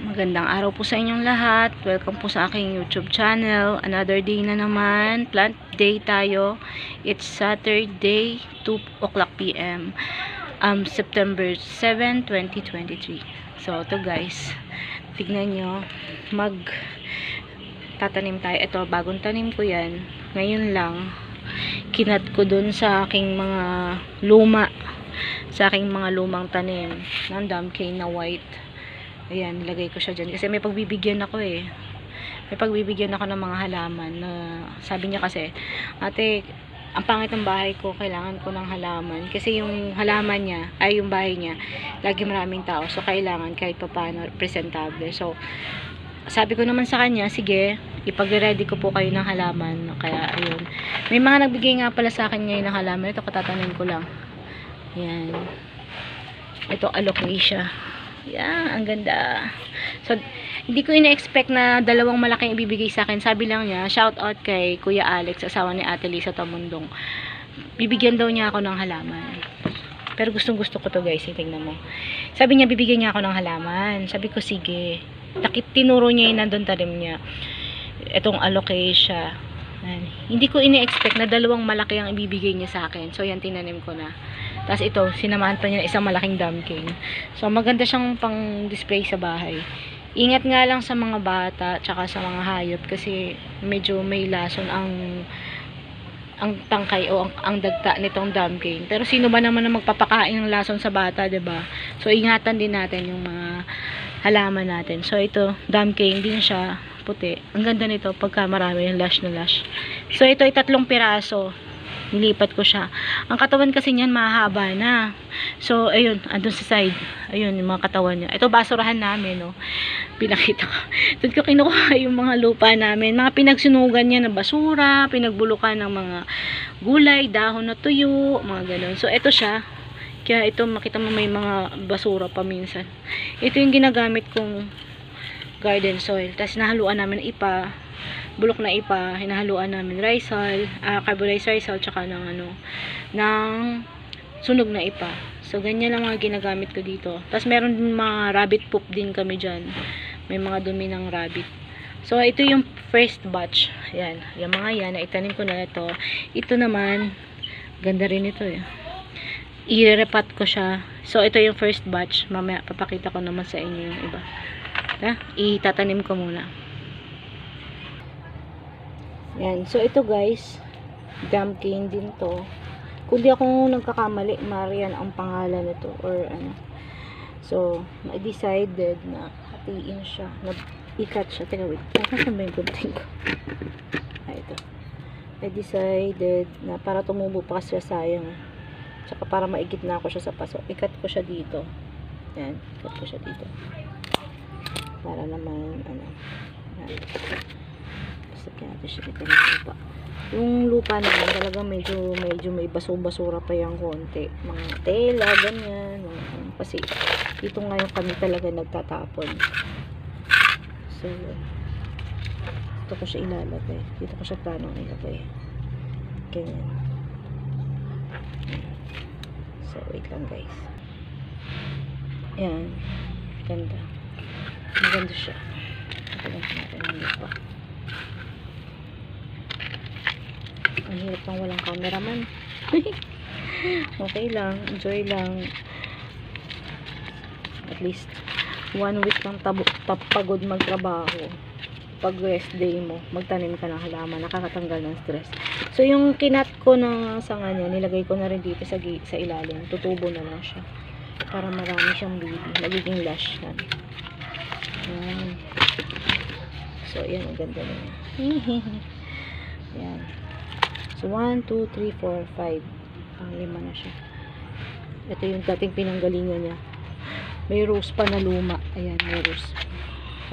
Magandang araw po sa inyong lahat. Welcome po sa aking YouTube channel. Another day na naman. Plant day tayo. It's Saturday, 2 o'clock PM. September 7, 2023. So, ito guys. Tignan nyo. Tatanim tayo. Ito, bagong tanim ko yan. Ngayon lang. Kinat ko dun sa aking mga lumang tanim. Ng damcane na white. Ayan, nilagay ko siya dyan. Kasi may pagbibigyan ako eh. May pagbibigyan ako ng mga halaman. Na sabi niya kasi, ate, ang pangit ng bahay ko, kailangan ko ng halaman. Kasi yung halaman niya, ay yung bahay niya, lagi maraming tao. So, kailangan kahit pa paano presentable. So, sabi ko naman sa kanya, sige, ipag-ready ko po kayo ng halaman. Kaya, ayun. May mga nagbigay nga pala sa akin ngayon ng halaman. Ito, katatanin ko lang. Ayan. Ito, alocasia. Yan, ang ganda. So, hindi ko ina-expect na dalawang malaking ibibigay sa akin. Sabi lang niya, shout out kay Kuya Alex, asawa ni Ate Lisa Tamundong. Bibigyan daw niya ako ng halaman. Pero gustong-gusto ko to guys, tingnan mo. Sabi niya, bibigyan niya ako ng halaman. Sabi ko, sige. Tinuro niya yung nandun talim niya. Itong alocasia. Hindi ko ina-expect na dalawang malaki ang ibibigay niya sa akin. So, yan, tinanim ko na. Tapos ito, sinamahan pa niya isang malaking damcane. So, maganda siyang pang-display sa bahay. Ingat nga lang sa mga bata, tsaka sa mga hayop, kasi medyo may lason ang tangkay o ang dagta nitong damcane. Pero sino ba naman ang magpapakain ng lason sa bata, 'di ba? So, ingatan din natin yung mga halaman natin. So, ito, damcane din siya, puti. Ang ganda nito pagka marami yung lush na lush. So, ito ay 3 piraso. Nilipat ko siya. Ang katawan kasi niyan mahaba na. So, ayun, andun sa side. Ayun, yung mga katawan niya. Ito, basurahan namin, no. Pinakita ko. Doon ko kinukuha yung mga lupa namin. Mga pinagsunugan niya na basura, pinagbulukan ng mga gulay, dahon na tuyo, mga ganun. So, ito siya. Kaya ito, makita mo may mga basura pa minsan. Ito yung ginagamit kong garden soil. Tapos, nahaluan namin bulok na ipa, hinahaluan namin rice hull, carborized rice hull, tsaka ng sunog na ipa. So, ganyan lang mga ginagamit ko dito. Tapos, meron din mga rabbit poop din kami dyan. May mga dumi ng rabbit. So, ito yung first batch. Ayan. Yung mga yan, naitanim ko na ito. Ito naman, ganda rin ito eh. I-repat ko siya. So, ito yung first batch. Mamaya, papakita ko naman sa inyo yung iba. Itatanim ko muna. Yan. So, ito guys, damcane din to. Kung di ako nagkakamali, Marian ang pangalan nito or ano. So, I decided na hatiin siya. I-cut siya. Teka, wait. Nasaan ba yung gunting ko? Ito. I decided na para tumubo pa kasi sayang. Tsaka para maigit na ako siya sa paso. I-cut ko siya dito. Yan. I-cut ko siya dito. Para naman, ano. Yan. Kaya natin siya dito ng lupa. Yung lupa naman talaga medyo may basura pa yung konti. Mga tela, ganyan. Kasi dito ngayon kami talaga nagtatapon. So, dito ko siya ilalagay. Dito ko siya planong ilagay. Ganyan. So, wait lang guys. Ayan. Ganda. Maganda siya. Ito lang natin ang lupa. Ang hirap pang walang cameraman. Okay lang. Enjoy lang. At least 1 week kang pagod magtrabaho. Pag rest day mo, magtanim ka ng halaman. Nakakatanggal ng stress. So, yung kinat ko ng sanga niya, nilagay ko na rin dito sa ilalim. Tutubo na lang siya. Para marami siyang baby. Magiging lush yan. Yan. So, yan. Ang ganda niya. Yan. So, 1, 2, 3, 4, 5. Ang 5 na siya. Ito yung dating pinanggalingan niya. May rose pa na luma. Ayan, may rose.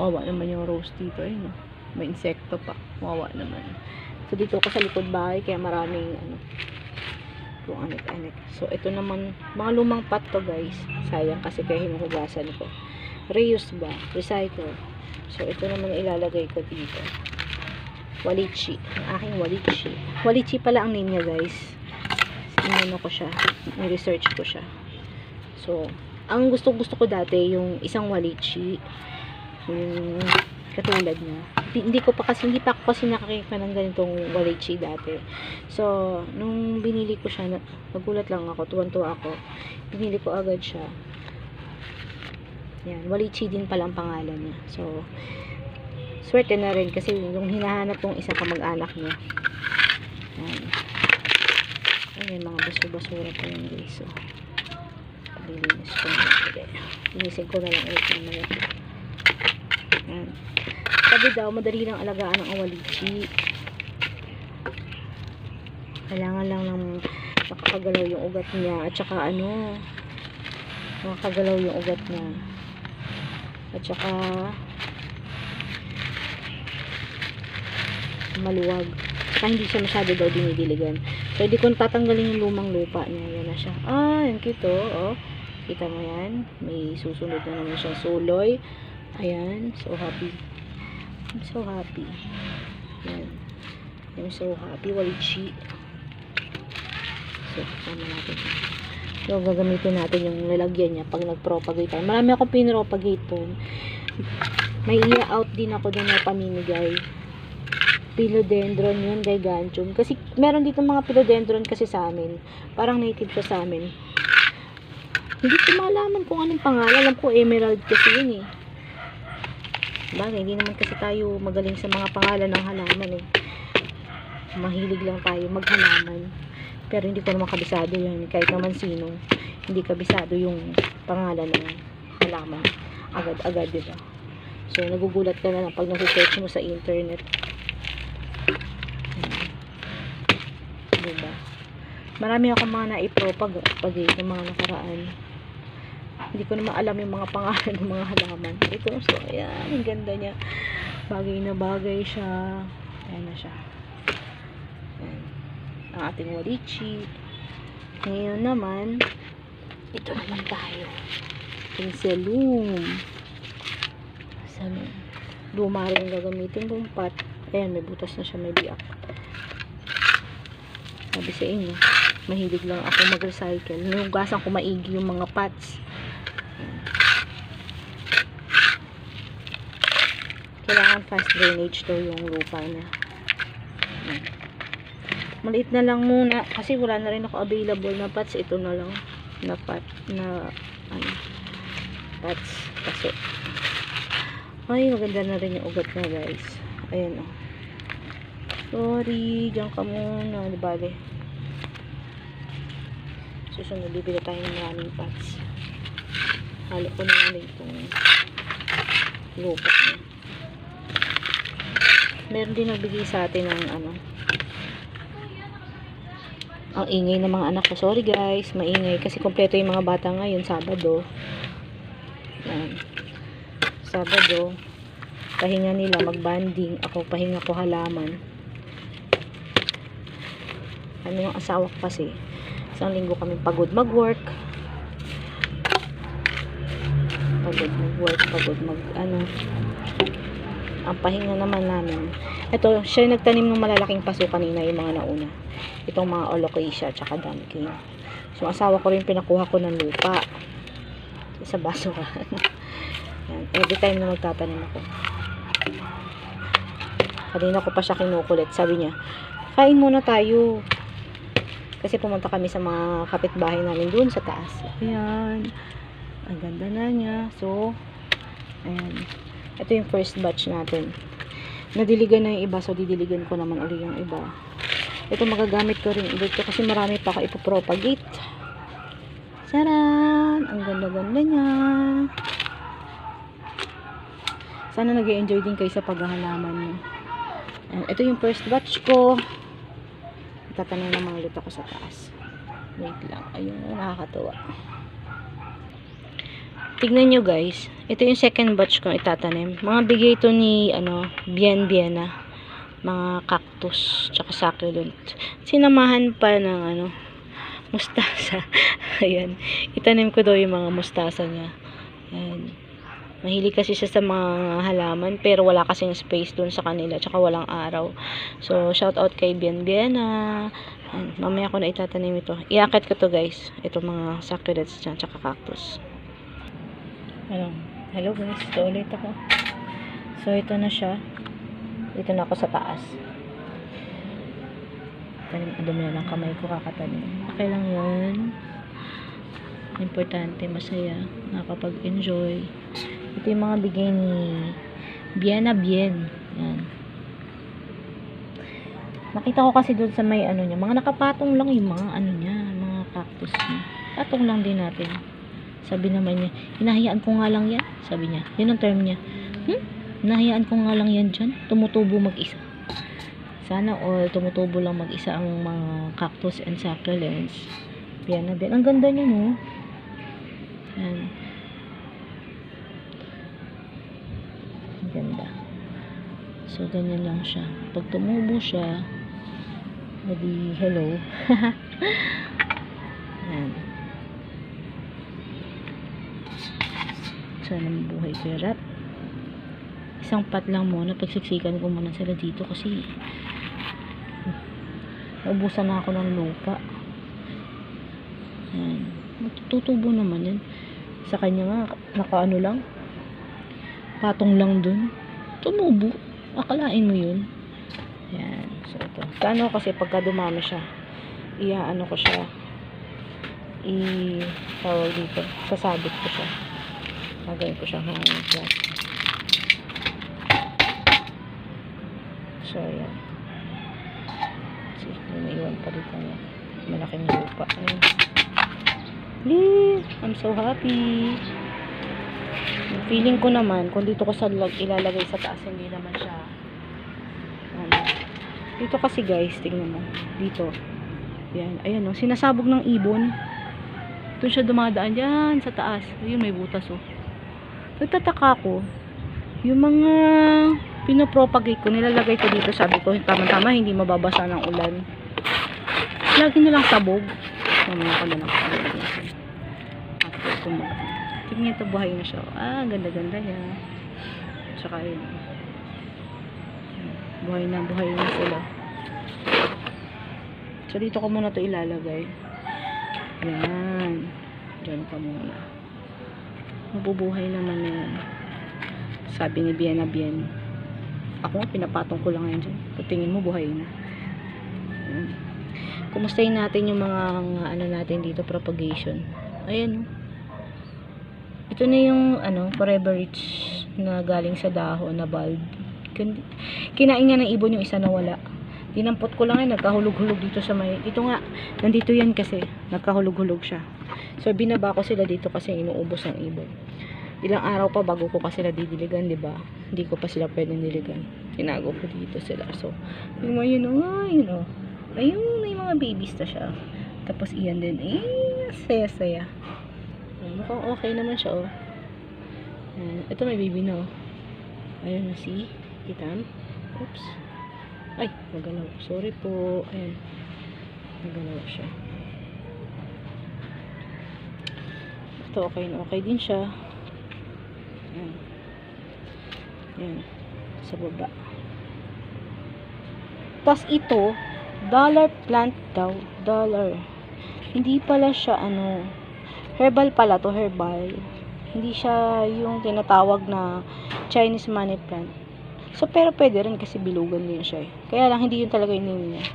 Wawa naman yung rose dito. Ayun, may insekto pa. Wawa naman. So, dito ako sa likod bahay. Kaya maraming, kung anik-anik. So, ito naman, mga lumang pot to guys. Sayang kasi kaya hinuhugasan ko. Reuse ba? Recycle. So, ito naman ilalagay ko dito. Walichi. Ang aking walichi. Walichi pala ang name niya guys. Inano ko siya. Ni-research ko siya. So, ang gusto ko dati yung isang walichi. Yung katulad niya. Hindi pa ako kasi nakakita ng ganitong walichi dati. So, nung binili ko siya, nagulat lang ako, tuwan-tuwa ako. Binili ko agad siya. Yan, walichi din pala ang pangalan niya. So, swerte na rin kasi yung hinahanap kong isa kamag-anak niya. Yan. Ayan, mga basura pa yun guys. So, lilinis ko na lang. Linisin ko na lang ulit mamaya. Yan. Sabi daw, madali lang alagaan ng walichi. Kailangan lang ng makakagalaw yung ugat niya. At saka makakagalaw yung ugat niya. At saka maluwag. Saka hindi siya masyado daw dinidiligan. So, hindi ko tatanggalin yung lumang lupa niya. Yan na siya. Yung cute oh. Kita mo yan. May susunod na naman siyang suloy. Ayan. So happy. I'm so happy. Yan. I'm so happy. Walichi. So, tama natin. So, gagamitin natin yung lalagyan niya pag nag-propagate tayo. Marami akong pinropagate po. May i-out din ako doon na pamimigay. Philodendron yun, gigantium. Kasi, meron dito mga philodendron kasi sa amin. Parang native siya sa amin. Hindi ko malaman kung anong pangalan. Alam ko, emerald kasi yun eh. Bagay, hindi naman kasi tayo magaling sa mga pangalan ng halaman eh. Mahilig lang tayo maghalaman. Pero hindi ko naman kabisado yan. Kahit naman sino, hindi kabisado yung pangalan ng halaman. Agad-agad, diba? So, nagugulat ka na lang pag nag-search mo sa internet. Diba? Marami akong mga naipropagate ng mga nakaraan. Hindi ko naman alam yung mga pangalan ng mga halaman. Ito, so, ayan, ang ganda niya. Bagay na bagay siya. Ayan na siya. Ayan. Ang ating walichi. Ngayon naman, ito naman tayo. Pinselum. Saan? Luma rin gagamitin kong pot. Ayan, may butas na siya, may biak. Sabi sa inyo, mahilig lang ako mag-recycle. Nugasan ko maigi yung mga pots. Kailangan fast drainage to yung lupa niya. Maliit na lang muna kasi wala na rin ako available na pots. Ito na lang na pot na pots kasi ay maganda na rin yung ugat na guys. Ayan o. Sorry, diyan ka muna. Di bale. Susunod, bibili tayo ng maraming pots. Halo ko na lang itong lupa niya. Meron din nagbigay sa atin ng ang ingay ng mga anak ko. Sorry guys, maingay kasi kompleto yung mga bata ngayon, Sabado. Yan. Sabado, pahinga nila, magbanding. Ako, pahinga ko halaman. Yung asawa ko kasi, isang linggo kami pagod mag-work. Pagod ang pahinga naman namin. Ito, siya nagtanim ng malalaking paso kanina, yung mga nauna. Itong mga alocasia, tsaka dumpkin. So, asawa ko rin pinakuha ko ng lupa. Sa basurahan. Every time na magtatanim ako. Kanina ko pa siya kinukulit. Sabi niya, kain muna tayo. Kasi pumunta kami sa mga kapitbahay namin dun sa taas. Ayan. Ang ganda na niya. So, ayan. Ito yung first batch natin. Nadiligan na yung iba. So, didiligan ko naman ulit yung iba. Ito magagamit ko rin ulit kasi marami pa ako ipopropagate. Saran! Ang ganda-ganda niya. Sana nag-enjoy din kayo sa paghahalaman niyo. Ito yung first batch ko. Tatanim ng mga luto ko sa taas. Wait lang. Ayun, nakakatuwa. Tignan nyo guys. Ito yung second batch ko itatanim. Mga bigay ito ni, Biena. Mga cactus, tsaka succulent. Sinamahan pa ng, mustasa. Ayan. Itanim ko daw yung mga mustasa niya. Ayan. Mahilig kasi siya sa mga halaman, pero wala kasing space dun sa kanila, tsaka walang araw. So, shout out kay Biena. Mamaya ko na itatanim ito. Iakit ko to guys. Ito mga succulents dyan, tsaka cactus. Hello guys, ito ulit ako. So, ito na siya. Dito na ako sa taas. Dumi na lang kamay ko kakatanim. Okay lang yun. Importante, masaya. Nakakapag-enjoy. Ito yung mga bigay ni Bien na Bien. Yan. Nakita ko kasi doon sa may ano niya. Mga nakapatong lang yung mga ano niya. Mga cactus niya. Patong lang din natin. Sabi naman niya, hinahayaan ko nga lang yan. Sabi niya. Yun ang term niya. Hinahayaan ko nga lang yan dyan. Tumutubo mag-isa. Sana all tumutubo lang mag-isa ang mga cactus and succulents. Bien na Bien. Ang ganda niya, no? Yan. Ang ganda. So, ganyan lang siya. Pag tumubo siya, edi hello. Yan. Sana mabuhay ko rat. Isang pat lang muna. Pagsiksikan ko muna sila dito kasi naubusan na ako ng lupa. Yan. Matutubo naman yan. Sa kanya nga, nakaano lang. Patong lang dun. Tumubo. Akalain mo yun. Yan. So, ito. Kano kasi pagka dumami siya, iaano ko siya. Tawag dito. Sasabit ko siya. Gagawin ko siyang hanging plant. So, ayan. See, may naiwan pa dito na malaking lupa. Ayan. I'm so happy. Feeling ko naman, kung dito ko sa ilalagay sa taas, hindi naman siya dito kasi guys, tingnan mo dito, yan, ayan o, sinasabog ng ibon. Doon siya dumadaan yan sa taas. Ayun, may butas o. Nagtataka ko, yung mga pinopropagate ko, nilalagay ko dito, sabi ko, tama-tama, hindi mababasa ng ulan. Lagi nilang sabog. Mamaya ko na lang after tumagal. Tingnan ito, buhay na siya. Ganda-ganda niya. Tsaka yun. Buhay na sila. So, dito ko muna ito ilalagay. Yan. Diyan ka muna. Mabubuhay naman na yan. Sabi ni Bien na Bien. Ako nga, pinapatong ko lang yan dyan. Tingin mo, buhay na. Yan. Kumustahin natin yung mga ano natin dito, propagation. Ayan. Ito na yung forever rich na galing sa dahon na bulb. Kinain nga ng ibon yung isa na wala. Dinampot ko lang nagkahulog-hulog dito sa may. Ito nga, nandito yan kasi. Nagkahulog-hulog siya. So, binaba ko sila dito kasi inuubos ng ibon. Ilang araw pa bago ko pa sila didiligan, di ba? Hindi ko pa sila pwedeng diligan. Tinago ko dito sila. So, yung mga yun, ayun, may mga babies na siya. Tapos, iyan din. Saya-saya. Mukhang okay naman siya, oh. Ito may baby na, oh. Ayun na, see? Kita? Oops. Ay, magalaw. Sorry po. Ayan. Magalaw siya. Ito, okay na. Okay din siya. Ayan. Ayan. Sa baba. Tapos ito, dollar plant daw. Dollar. Hindi pala siya, herbal pala to, herbal. Hindi siya yung tinatawag na Chinese money plant. So, pero pwede rin kasi bilugan din siya eh. Kaya lang, hindi yun talaga yung name niya.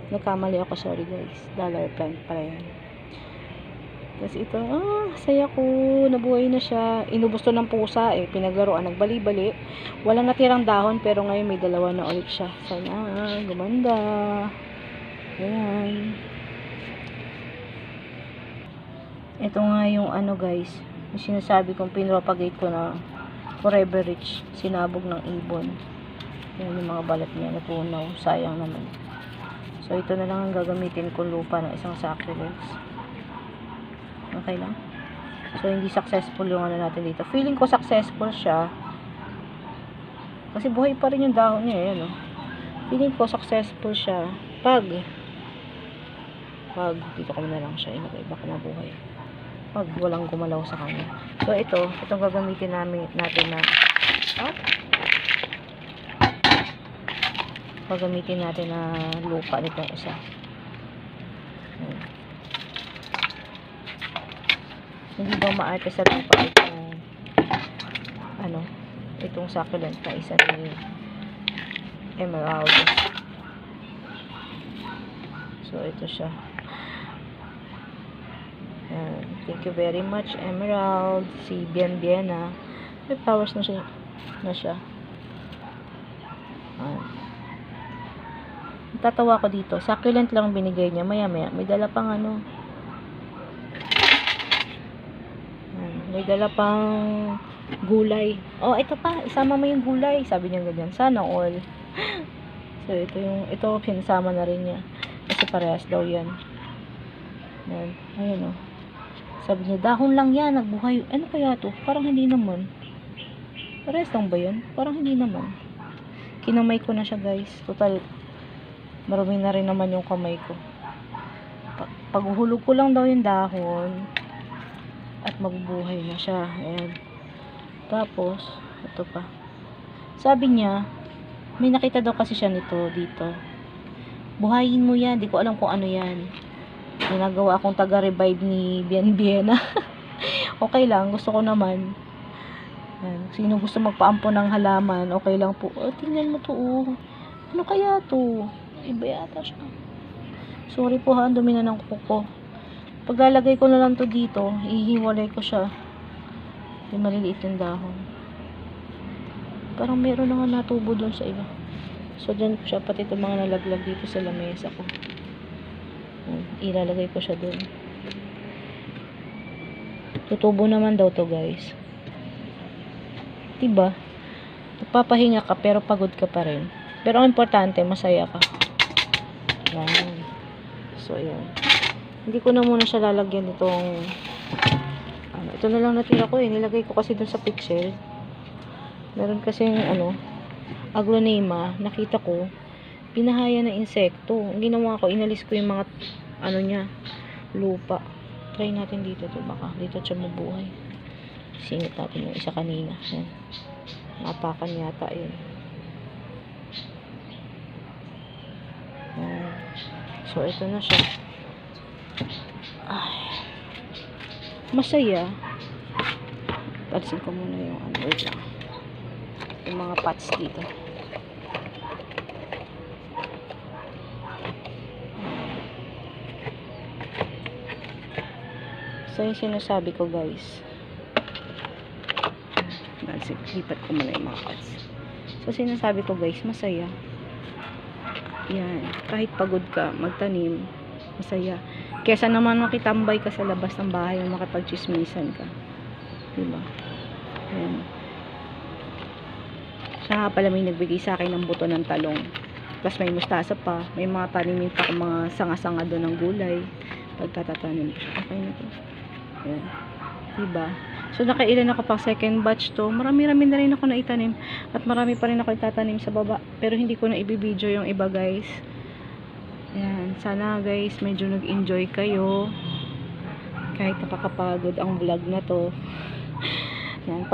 Nagkamali ako, sorry guys. Dollar plant pala yan. Tapos ito, saya ko. Nabuhay na siya. Inubos to ng pusa eh. Pinaglaruan, nagbali-bali. Walang natirang dahon, pero ngayon may dalawa na ulit siya. Sana, gumanda. Ayan. Ito nga yung guys. Yung sinasabi kong pinropagate ko na forever rich, sinabog ng ibon. Yan yung mga balat niya, natunaw. Sayang naman. So, ito na lang ang gagamitin kong lupa ng isang succulents. Okay lang. So, hindi successful yung natin dito. Feeling ko successful siya. Kasi buhay pa rin yung dahon niya. Yan, oh. Feeling ko successful siya. Pag dito ko na lang siya ilagay. Baka mabuhay. Pag walang gumalaw sa kanya. So, itong gagamitin natin na gagamitin natin na lupa nitong isa. Hindi ba maarte sa lupa itong itong succulent na isa ni Emerald. So, ito siya. Yan. Thank you very much, Emerald. Si Bienbiena. May flowers na siya. Tatawa ko dito. Succulent lang binigay niya. Maya-maya. May dala pang ano. May dala pang gulay. Oh, ito pa. Isama mo yung gulay. Sabi niya ganyan. Sana all. So, ito pinasama na rin niya. Kasi parehas daw yan. Yan. Ayun, oh. Sabi niya, dahon lang yan. Nagbuhay. Ano kaya to? Parang hindi naman. Parehas lang ba yan? Parang hindi naman. Kinamay ko na siya, guys. Total, marami na rin naman yung kamay ko. Paghuhulog ko lang daw yung dahon at magbubuhay na siya. Ayan. Tapos, ito pa. Sabi niya, may nakita daw kasi siya nito dito. Buhayin mo yan. Di ko alam kung ano yan. Ginagawa akong taga-revive ni Bienbiena. Okay lang. Gusto ko naman. Ayan. Sino gusto magpaampon ng halaman, okay lang po. Oh, tingnan mo to, oh. Ano kaya to? Iba yata siya. Sorry po ha, ang dumi na ng kuko. Paglalagay ko na lang to dito, ihiwalay ko siya. Yung maliliit yung dahon. Parang meron na nga natubo doon sa iba. So, dyan ko siya, pati itong mga nalaglag dito sa lamesa ko. Ilalagay ko siya doon. Tutubo naman daw to, guys. Diba? Nagpapahinga ka, pero pagod ka pa rin. Pero ang importante, masaya ka. Yan. So, ayan. Hindi ko na muna siya lalagyan itong ito na lang natira ko eh. Nilagay ko kasi dun sa pixel. Meron kasi aglonema. Nakita ko, pinahaya na insekto. Ang ginawa ko, inalis ko yung mga niya, lupa. Try natin dito to. Baka dito siya mabuhay. Singit natin yung isa kanina. Yan. Napakan yata yun. So, ito na siya. Ay. Masaya. Alisin ko muna yung wait lang. Yung mga pots dito. So, yung sinasabi ko, guys. Lipat ko muna yung mga pots. So, sinasabi ko, guys, masaya. Yan. Kahit pagod ka, magtanim, masaya. Kesa naman makitambay ka sa labas ng bahay o makipagchismisan ka. Diba? Yan. Siya nga pala may nagbigay sa akin ng buto ng talong. Tapos may mustasa pa. May mga tanimin pa kung mga sanga-sanga doon ng gulay. Pagtatatanim ko siya. Okay na to. Yan. Diba? So, nakailan ako pang second batch to. Marami-rami na rin ako naitanim. At marami pa rin ako itatanim sa baba. Pero hindi ko na ibibideo yung iba, guys. Ayan. Sana, guys, medyo nag-enjoy kayo. Kahit nakakapagod ang vlog na to. Ayan.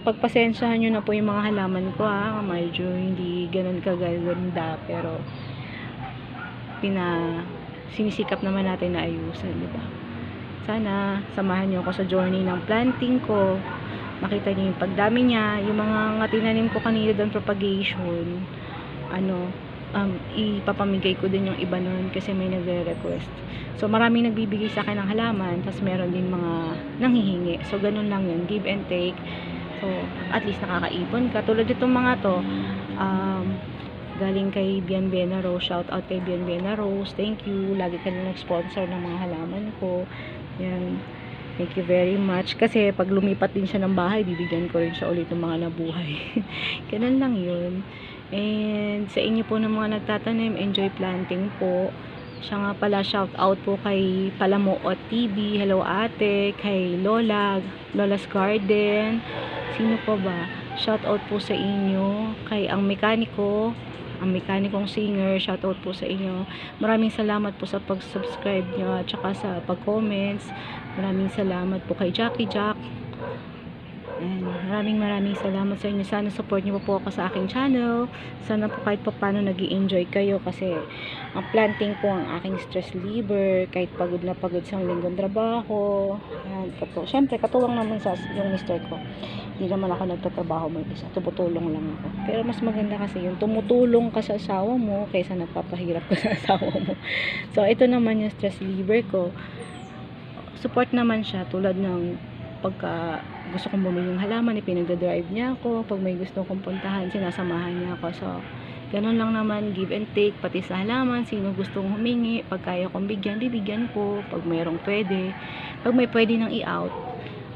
Pagpasensyahan nyo na po yung mga halaman ko, ha. Medyo hindi ganun kaganda. Pero, sinisikap naman natin na ayusan, diba? Sana samahan niyo ako sa journey ng planting ko. Makita niyo yung pagdami niya, yung mga tinanim ko kanina doon propagation. Ipapamigay ko din yung iba noon kasi may nagre-request. So maraming nagbibigay sa akin ng halaman, tapos meron din mga nanghihingi. So ganun lang yun, give and take. So at least nakakaipon ka. Tulad itong mga to, galing kay Bienbiena Rose. Shout out kay Bienbiena Rose. Thank you. Lagi ka na nag-sponsor ng mga halaman ko. Yan. Thank you very much. Kasi pag lumipat din siya ng bahay, bibigyan ko rin siya ulit ng mga nabuhay. Ganun lang yun. And sa inyo po ng mga nagtatanim, enjoy planting po. Siya nga pala, shout out po kay Palamuot TV. Hello ate. Kay Lola. Lola's Garden. Sino pa ba? Shout out po sa inyo. Kay ang mekaniko. Ang mekanikong singer, shoutout po sa inyo. Maraming salamat po sa pag-subscribe nyo at saka sa pag-comments. Maraming salamat po kay Jackie Jack. And maraming salamat sa inyo. Sana support niyo po ako sa aking channel. Sana po kahit pa paano nag-i-enjoy kayo kasi ang planting po ang aking stress reliever. Kahit pagod na pagod sa linggong trabaho. Ayan, syempre katulong naman sa yung mister ko. Hindi naman ako nagtatrabaho mo isa. Tumutulong lang ako. Pero mas maganda kasi yung tumutulong ka sa asawa mo kaysa nagpapahirap ka sa asawa mo. So ito naman yung stress reliever ko. Support naman siya tulad ng pagka gusto kong bumili ng halaman, ipinagdadrive niya ako. Pag may gusto kong puntahan, sinasamahan niya ako. So, ganun lang naman, give and take, pati sa halaman, sino gustong humingi, pag kaya kong bigyan, bibigyan ko. Pag mayroong pwede, pag may pwede nang i-out,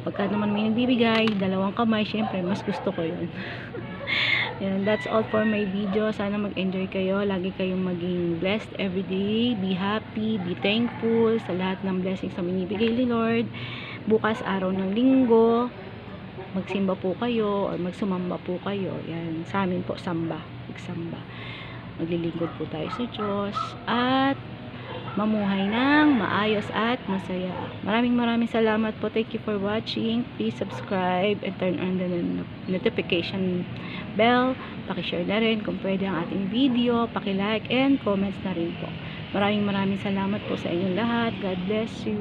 pagka naman may nagbibigay, dalawang kamay, syempre, mas gusto ko yun. Yan, that's all for my video. Sana mag-enjoy kayo. Lagi kayong maging blessed everyday. Be happy, be thankful sa lahat ng blessings na binibigay ni Lord. Bukas araw ng linggo, magsimba po kayo or magsumamba po kayo. Yan, sa amin po samba, magsamba. Maglilingkod po tayo sa Diyos at mamuhay ng maayos at masaya. Maraming salamat po. Thank you for watching. Please subscribe and turn on the notification bell. Paki-share na rin kung pwede ang ating video. Paki-like and comments na rin po. Maraming salamat po sa inyong lahat. God bless you.